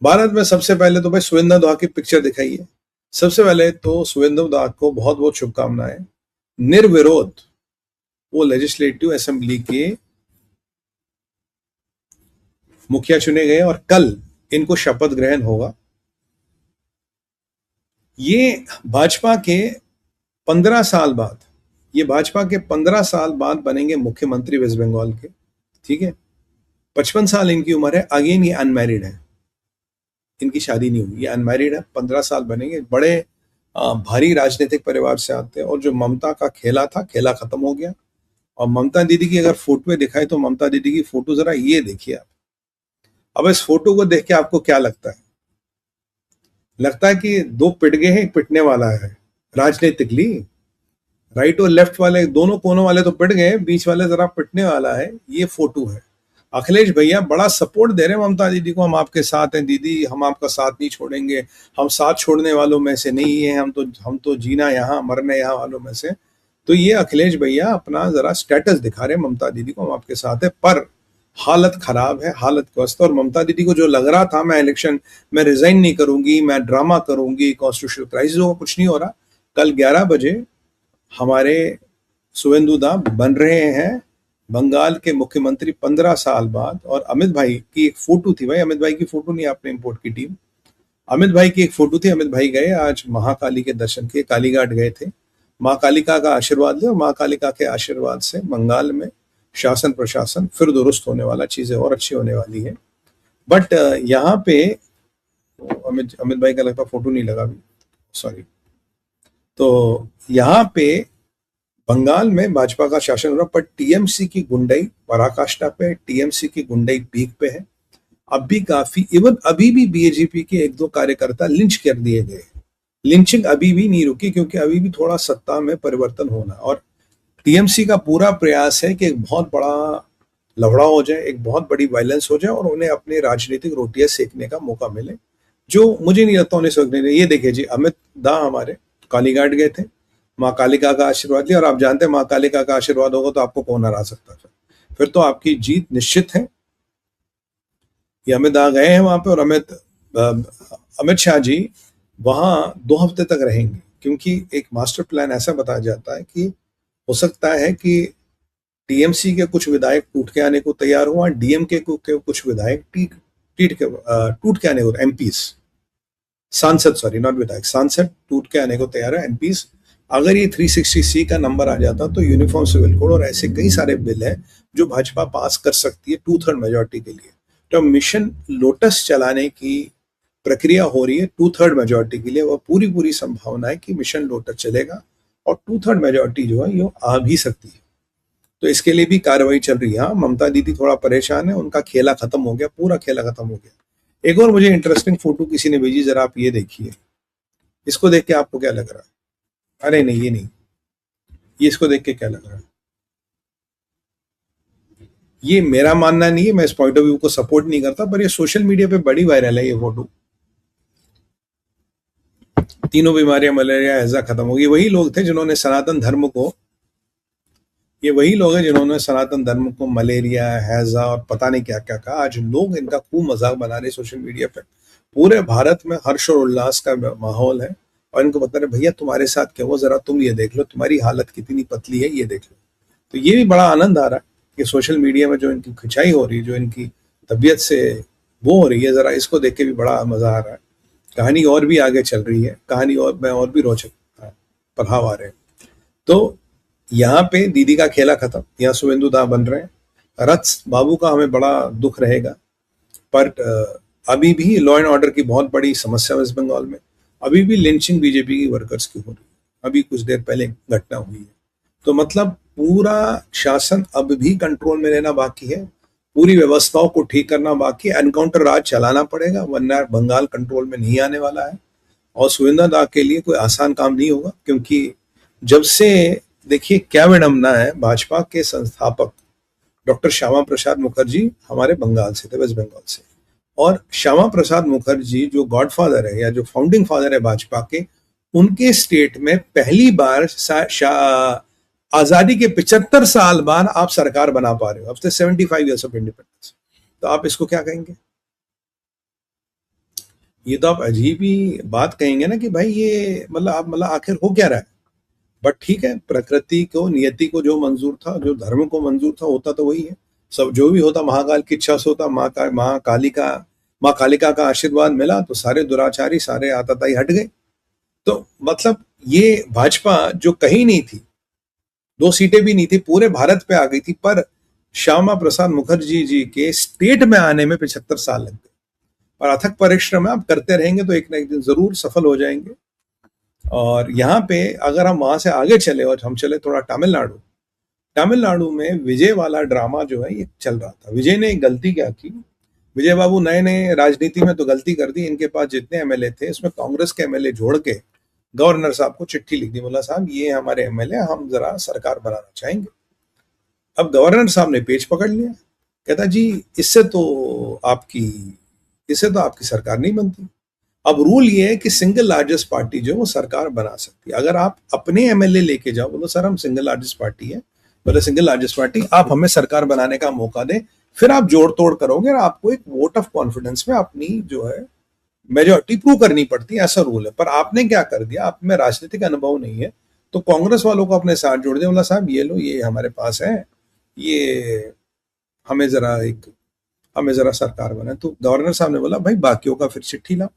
भारत में सबसे पहले तो भाई सुरेंद्र दा की पिक्चर दिखाई है। सबसे पहले तो सुरेंद्र दा को बहुत बहुत शुभकामनाएं। निर्विरोध वो लेजिस्लेटिव असेंबली के मुखिया चुने गए और कल इनको शपथ ग्रहण होगा। ये भाजपा के 15 साल बाद, ये भाजपा के 15 साल बाद बनेंगे मुख्यमंत्री वेस्ट बंगाल के। ठीक है, 55 साल इनकी उम्र है। अगेन ये अनमैरिड है, इनकी शादी नहीं हुई, ये अनमैरिड है। 15 साल बनेंगे। बड़े भारी राजनीतिक परिवार से आते हैं और जो ममता का खेला था, खेला खत्म हो गया। और ममता दीदी की अगर फोटो दिखाए तो ममता दीदी की फोटो जरा ये देखिए आप। अब इस फोटो को देख के आपको क्या लगता है? लगता है कि दो पिट गए हैं, एक पिटने वाला है। राजनीतिकली राइट और लेफ्ट वाले दोनों कोनों वाले तो पिट गए, बीच वाले जरा पिटने वाला है। ये फोटो है। अखिलेश भैया बड़ा सपोर्ट दे रहे हैं ममता दीदी को। हम आपके साथ हैं दीदी, हम आपका साथ नहीं छोड़ेंगे, हम साथ छोड़ने वालों में से नहीं है, हम तो जीना यहाँ मरने यहाँ वालों में से। तो ये अखिलेश भैया अपना जरा स्टेटस दिखा रहे हैं ममता दीदी को, हम आपके साथ है। पर हालत खराब है, हालत ग्रस्त। और ममता दीदी को जो लग रहा था मैं इलेक्शन में रिजाइन नहीं करूंगी, मैं ड्रामा करूंगी, कॉन्स्टिट्यूशनल क्राइसिस होगा, कुछ नहीं हो रहा। कल 11 बजे हमारे सुवेंदु दा बन रहे हैं बंगाल के मुख्यमंत्री 15 साल बाद। और अमित भाई की एक फोटो थी, भाई अमित भाई की फोटो नहीं आपने इंपोर्ट की टीम, अमित भाई की एक फोटो थी। अमित भाई गए आज महाकाली के दर्शन के, कालीघाट गए थे। माँ कालिका का आशीर्वाद ले और माँ कालिका के आशीर्वाद से बंगाल में शासन प्रशासन फिर दुरुस्त होने वाला, चीजें और अच्छी होने वाली है। बट यहाँ पे अमित अमित भाई का लगता फोटो नहीं लगा अभी, सॉरी। तो यहाँ पे बंगाल में भाजपा का शासन हो रहा, पर टीएमसी की गुंडाई पराकाष्ठा पे, टीएमसी की गुंडाई पीक पे है। अब भी काफी, इवन अभी भी बीजेपी के एक दो कार्यकर्ता लिंच कर दिए गए। लिंचिंग अभी भी नहीं रुकी क्योंकि अभी भी थोड़ा सत्ता में परिवर्तन होना। और टीएमसी का पूरा प्रयास है कि एक बहुत बड़ा लफड़ा हो जाए, एक बहुत बड़ी वायलेंस हो जाए और उन्हें अपने राजनीतिक रोटियां सेकने का मौका मिले, जो मुझे नहीं लगता उन्हें सकने दें। ये देखिए जी, अमित दा हमारे कालीघाट गए थे, माँ कालिका का आशीर्वाद लिया। और आप जानते हैं माँ कालिका का आशीर्वाद होगा तो आपको कौन हरा सकता है? फिर तो आपकी जीत निश्चित है। ये अमित दा गए हैं वहां पे और अमित शाह जी वहां 2 हफ्ते तक रहेंगे क्योंकि एक मास्टर प्लान ऐसा बताया जाता है कि हो सकता है कि टीएमसी के कुछ विधायक टूट के आने को तैयार हुआ, डीएमके के कुछ विधायक टूट के आने को, एमपीस, सांसद, सॉरी नॉट विधायक, सांसद टूट के आने को तैयार है, एमपीस। अगर ये 360C का नंबर आ जाता तो यूनिफॉर्म सिविल कोड और ऐसे कई सारे बिल हैं जो भाजपा पास कर सकती है 2/3 मेजोरिटी के लिए। तो मिशन लोटस चलाने की प्रक्रिया हो रही है 2/3 मेजोरिटी के लिए। वह पूरी पूरी संभावना है कि मिशन लोटस चलेगा और 2/3 मेजोरिटी जो है ये आ भी सकती है। तो इसके लिए भी कार्रवाई चल रही है। हाँ, ममता दीदी थोड़ा परेशान है, उनका खेला खत्म हो गया, पूरा खेला खत्म हो गया। एक और मुझे इंटरेस्टिंग फोटो किसी ने भेजी, जरा आप ये देखिए। इसको देख के आपको क्या लग रहा है? अरे नहीं, ये नहीं, ये इसको देख के क्या लग रहा है? ये मेरा मानना नहीं है, मैं इस पॉइंट ऑफ व्यू को सपोर्ट नहीं करता, पर ये सोशल मीडिया पे बड़ी वायरल है ये फोटो। तीनों बीमारियां, मलेरिया, हैजा खत्म हो गई। वही लोग थे जिन्होंने सनातन धर्म को, ये वही लोग हैं जिन्होंने सनातन धर्म को मलेरिया, हैजा और पता नहीं क्या क्या कहा। आज लोग इनका खूब मजाक बना रहे सोशल मीडिया पे। पूरे भारत में हर्ष और उल्लास का माहौल है और इनको बता रहे भैया तुम्हारे साथ क्या हुआ, जरा तुम ये देख लो, तुम्हारी हालत कितनी पतली है, ये देख लो। तो ये भी बड़ा आनंद आ रहा है कि सोशल मीडिया में जो इनकी खिंचाई हो रही है, जो इनकी तबीयत से वो हो रही है, जरा इसको देख के भी बड़ा मजा आ रहा है। कहानी और भी आगे चल रही है, कहानी और में और भी रोचक प्रभाव आ रहे हैं। तो यहाँ पे दीदी का खेला खत्म, यहाँ शुभेंदु दा बन रहे हैं। रथ बाबू का हमें बड़ा दुख रहेगा, पर अभी भी लॉ एंड ऑर्डर की बहुत बड़ी समस्या वेस्ट बंगाल में। अभी भी लिंचिंग बीजेपी की वर्कर्स की हो रही है। अभी कुछ देर पहले घटना हुई है। तो मतलब पूरा शासन अब भी कंट्रोल में लेना बाकी है, पूरी व्यवस्थाओं को ठीक करना बाकी है। एनकाउंटर राज चलाना पड़ेगा वरना बंगाल कंट्रोल में नहीं आने वाला है। और सुरेंद्र दा के लिए कोई आसान काम नहीं होगा क्योंकि जब से, देखिए क्या विडंबना है, भाजपा के संस्थापक डॉक्टर श्यामा प्रसाद मुखर्जी हमारे बंगाल से थे, वेस्ट बंगाल से। और श्यामा प्रसाद मुखर्जी जो गॉडफादर है या जो फाउंडिंग फादर है भाजपा के, उनके स्टेट में पहली बार आजादी के 75 साल बाद आप सरकार बना पा रहे हो, आफ्टर 75 ईयर्स ऑफ इंडिपेंडेंस। तो आप इसको क्या कहेंगे? ये तो आप अजीब ही बात कहेंगे ना कि भाई ये मतलब आप मतलब आखिर हो क्या रहा है। बट ठीक है, प्रकृति को नियति को जो मंजूर था, जो धर्म को मंजूर था, होता तो वही है। सब जो भी होता महाकाल की इच्छा से होता। माँ कालिका का आशीर्वाद मिला तो सारे दुराचारी, सारे आतताई हट गए। तो मतलब ये भाजपा जो कहीं नहीं थी, 2 सीटें भी नहीं थी, पूरे भारत पे आ गई थी, पर श्यामा प्रसाद मुखर्जी जी के स्टेट में आने में 75 साल लग गए। और अथक परिश्रम है, आप करते रहेंगे तो एक ना एक दिन जरूर सफल हो जाएंगे। और यहाँ पे अगर हम वहां से आगे चले और हम चले थोड़ा तमिलनाडु, तमिलनाडु में विजय वाला ड्रामा जो है ये चल रहा था। विजय ने एक गलती क्या की, विजय बाबू नए नए राजनीति में तो गलती कर दी। इनके पास जितने एमएलए थे उसमें कांग्रेस के एमएलए जोड़ के गवर्नर साहब को चिट्ठी लिख दी, बोला साहब ये हमारे एमएलए, हम जरा सरकार बनाना चाहेंगे। अब गवर्नर साहब ने पेच पकड़ लिया, कहता जी आपकी इससे तो आपकी सरकार नहीं बनती। अब रूल ये है कि सिंगल लार्जेस्ट पार्टी जो है वो सरकार बना सकती है। अगर आप अपने एमएलए लेके जाओ, बोलो सर हम सिंगल लार्जेस्ट पार्टी है, बोले सिंगल लार्जेस्ट पार्टी, आप हमें सरकार बनाने का मौका दें, फिर आप जोड़ तोड़ करोगे और आपको एक वोट ऑफ कॉन्फिडेंस में अपनी जो है मेजोरिटी प्रूव करनी पड़ती है, ऐसा रूल है। पर आपने क्या कर दिया, आप में राजनीतिक अनुभव नहीं है, तो कांग्रेस वालों को अपने साथ जोड़ दिया, बोला साहब ये लो, ये हमारे पास है, ये हमें जरा सरकार बनाए। तो गवर्नर साहब ने बोला भाई बाकियों का फिर चिट्ठी लाओ।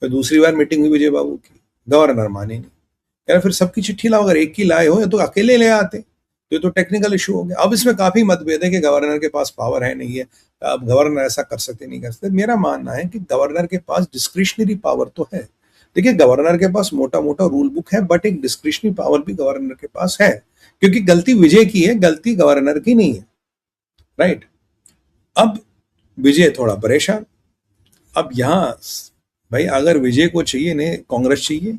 फिर दूसरी बार मीटिंग हुई विजय बाबू की, गवर्नर माने नहीं, कह रहे फिर सबकी चिट्ठी लाओ, अगर एक की लाए हो या तो अकेले ले आते, तो ये तो टेक्निकल इशू हो गया। अब इसमें काफी मतभेद है कि गवर्नर के पास पावर है नहीं है, अब गवर्नर ऐसा कर सकते नहीं कर सकते। मेरा मानना है कि गवर्नर के पास डिस्क्रिशनरी पावर तो है। देखिए गवर्नर के पास मोटा मोटा रूल बुक है, बट एक डिस्क्रिशनरी पावर भी गवर्नर के पास है, क्योंकि गलती विजय की है, गलती गवर्नर की नहीं है, राइट। अब विजय थोड़ा परेशान। अब यहां भाई अगर विजय को चाहिए, इन्हें कांग्रेस चाहिए,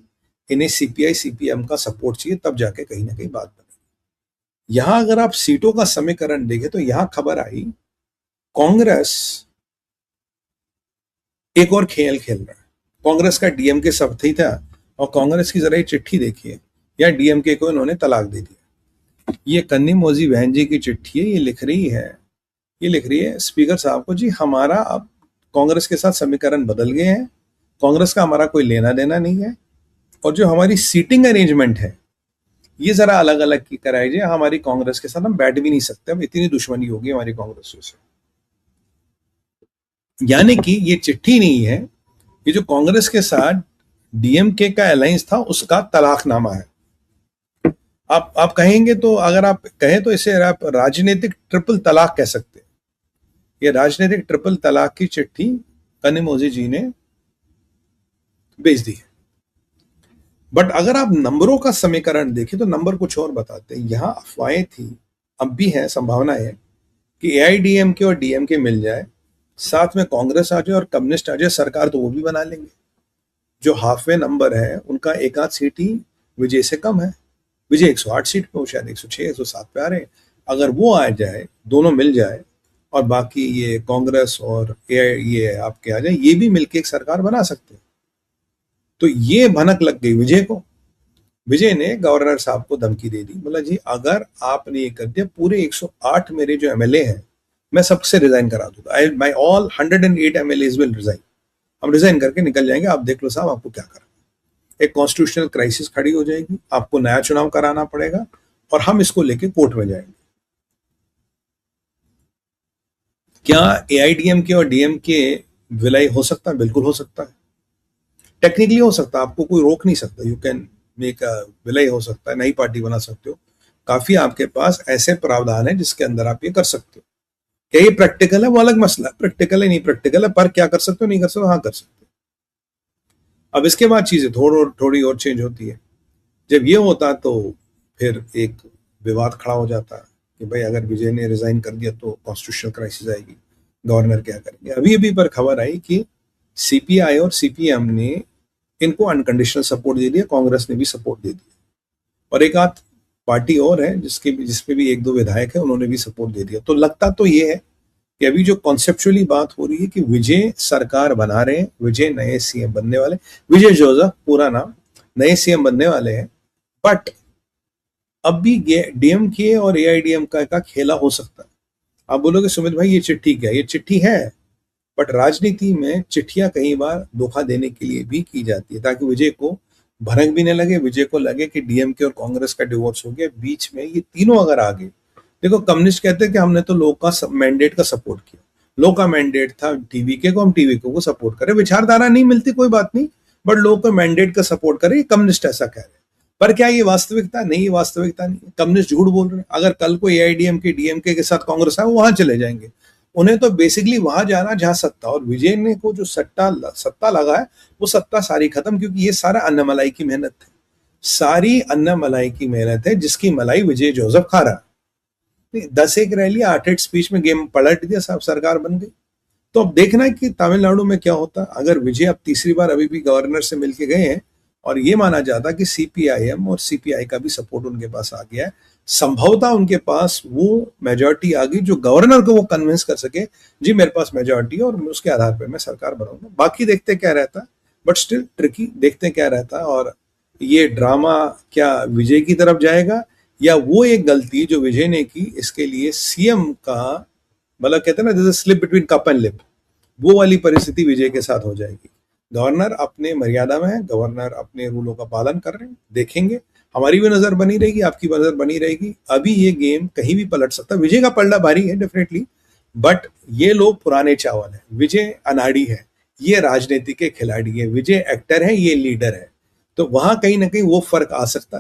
इन्हें सीपीआई सीपीएम का सपोर्ट चाहिए, तब जाके कहीं ना कहीं बात बनेगी। यहां अगर आप सीटों का समीकरण देखें तो यहां खबर आई कांग्रेस एक और खेल खेल रहा है। कांग्रेस का डीएमके साथी था, और कांग्रेस की जरा ये चिट्ठी देखिए, या डीएमके को इन्होंने तलाक दे दिया। ये कन्नी मोजी बहन जी की चिट्ठी है, ये लिख रही है स्पीकर साहब को, जी हमारा अब कांग्रेस के साथ समीकरण बदल गए हैं, कांग्रेस का हमारा कोई लेना देना नहीं है, और जो हमारी सीटिंग अरेंजमेंट है ये जरा अलग अलग की कराई जाए, हमारी कांग्रेस के साथ हम बैठ भी नहीं सकते, अब इतनी दुश्मनी होगी हमारी कांग्रेस से। यानी कि ये चिट्ठी नहीं है, ये जो कांग्रेस के साथ डीएमके का अलायंस था उसका तलाकनामा है। आप कहेंगे तो, अगर आप कहें तो इसे आप राजनीतिक ट्रिपल तलाक कह सकते हैं। ये राजनीतिक ट्रिपल तलाक की चिट्ठी कनिमोजी जी ने भेज दी है। बट अगर आप नंबरों का समीकरण देखें तो नंबर कुछ और बताते हैं। यहां अफवाहें थी, अब भी है, संभावना है कि एआईडीएमके और डीएमके मिल जाए, साथ में कांग्रेस आ जाए और कम्युनिस्ट आ जाए, सरकार तो वो भी बना लेंगे। जो हाफवे नंबर है उनका एक आध सीट ही विजय से कम है। विजय 108 सीट पे, वो शायद 106 107 पे आ रहे हैं। अगर वो आ जाए, दोनों मिल जाए, और बाकी ये कांग्रेस और ये आपके आ जाए, ये भी मिलके एक सरकार बना सकते हैं। तो ये भनक लग गई विजय को। विजय ने गवर्नर साहब को धमकी दे दी, बोला जी अगर आपने ये कर दिया, पूरे 108 मेरे जो एमएलए हैं मैं सबसे रिजाइन करा दूंगा, my all 108 MLAs will resign. हम रिजाइन करके निकल जाएंगे, आप देख लो साहब आपको क्या करना। एक कॉन्स्टिट्यूशनल क्राइसिस खड़ी हो जाएगी, आपको नया चुनाव कराना पड़ेगा, और हम इसको लेके कोर्ट में जाएंगे। क्या एआईडीएमके और डीएमके विलय हो सकता है? बिल्कुल हो सकता है, टेक्निकली हो सकता है, आपको कोई रोक नहीं सकता। यू कैन मेक अ विलय हो सकता है, नई पार्टी बना सकते हो, काफी आपके पास ऐसे प्रावधान है जिसके अंदर आप ये कर सकते हो। क्या ये प्रैक्टिकल है? वो अलग मसला है, प्रैक्टिकल है नहीं प्रैक्टिकल है, पर क्या कर सकते हो, नहीं कर सकते हो, हाँ कर सकते हो। अब इसके बाद चीजें थोड़ी और चेंज होती है। जब ये होता तो फिर एक विवाद खड़ा हो जाता कि भाई अगर विजय ने रिजाइन कर दिया तो कॉन्स्टिट्यूशनल क्राइसिस आएगी, गवर्नर क्या करेंगे। अभी अभी पर खबर आई कि सीपीआई और सीपीएम ने इनको अनकंडीशनल सपोर्ट दे दिया, कांग्रेस ने भी सपोर्ट दे दिया, और एक आध पार्टी और है जिसपे भी एक दो विधायक है, उन्होंने भी सपोर्ट दे दिया। तो लगता तो ये है कि अभी जो कॉन्सेप्चुअली बात हो रही है कि विजय सरकार बना रहे हैं, विजय नए सीएम बनने वाले, विजय जोसेफ पूरा नाम, नए सीएम बनने वाले हैं। बट अब भी डीएमके और एआईडीएमके का खेला हो सकता है। आप बोलोगे सुमित भाई ये चिट्ठी क्या है? ये चिट्ठी है, बट राजनीति में चिट्ठियां कई बार धोखा देने के लिए भी की जाती है, ताकि विजय को भनक भी नहीं लगे, विजय को लगे कि डीएमके और कांग्रेस का डिवोर्स हो गया, बीच में ये तीनों अगर आ गए। देखो, कम्युनिस्ट कहते हैं कि हमने तो लोग का मैंडेट का सपोर्ट किया, लोग का मैंडेट था टीवीके को, हम टीवीके को सपोर्ट करें, विचारधारा नहीं मिलती कोई बात नहीं, बट लोग का मैंडेट का सपोर्ट करें, कम्युनिस्ट ऐसा कह रहे हैं। पर क्या ये वास्तविकता नहीं? ये वास्तविकता नहीं। कम्युनिस्ट झूठ बोल रहे हैं। अगर कल को एआईडीएमके डीएमके के साथ कांग्रेस है, वो वहां चले जाएंगे। उन्हें तो बेसिकली वहां जाना जहां सत्ता, और विजय ने को जो सत्ता लगा है, वो सत्ता सारी खत्म, क्योंकि ये सारा अन्नामलाई की मेहनत है, सारी अन्नामलाई की मेहनत है, जिसकी मलाई विजय जोसेफ खा रहा। 10 रैली 8 स्पीच में गेम पलट दिया, सब सरकार बन गई। तो अब देखना है कि तमिलनाडु में क्या होता। अगर विजय अब तीसरी बार अभी भी गवर्नर से मिलके गए हैं, और ये माना जाता कि सीपीआईएम और सीपीआई का भी सपोर्ट उनके पास आ गया है, संभवतः उनके पास वो मेजॉरिटी आ गई जो गवर्नर को वो कन्विंस कर सके, जी मेरे पास मेजॉरिटी है और उसके आधार पर मैं सरकार बनाऊंगा। बाकी देखते क्या रहता है, बट स्टिल ट्रिकी, देखते क्या रहता है। और ये ड्रामा क्या विजय की तरफ जाएगा, या वो एक गलती जो विजय ने की, इसके लिए सीएम का, मतलब कहते हैं ना, जैसे slip between cup and lip, वो वाली परिस्थिति विजय के साथ हो जाएगी। गवर्नर अपने मर्यादा में है, गवर्नर अपने रूलों का पालन कर रहे हैं, देखेंगे। हमारी भी नजर बनी रहेगी, आपकी भी नजर बनी रहेगी। अभी ये गेम कहीं भी पलट सकता है। विजय का पलड़ा भारी है डेफिनेटली, बट ये लोग पुराने चावल है, विजय अनाड़ी है, ये राजनीति के खिलाड़ी है, विजय एक्टर है, ये लीडर है। तो वहां कहीं ना कहीं वो फर्क आ सकता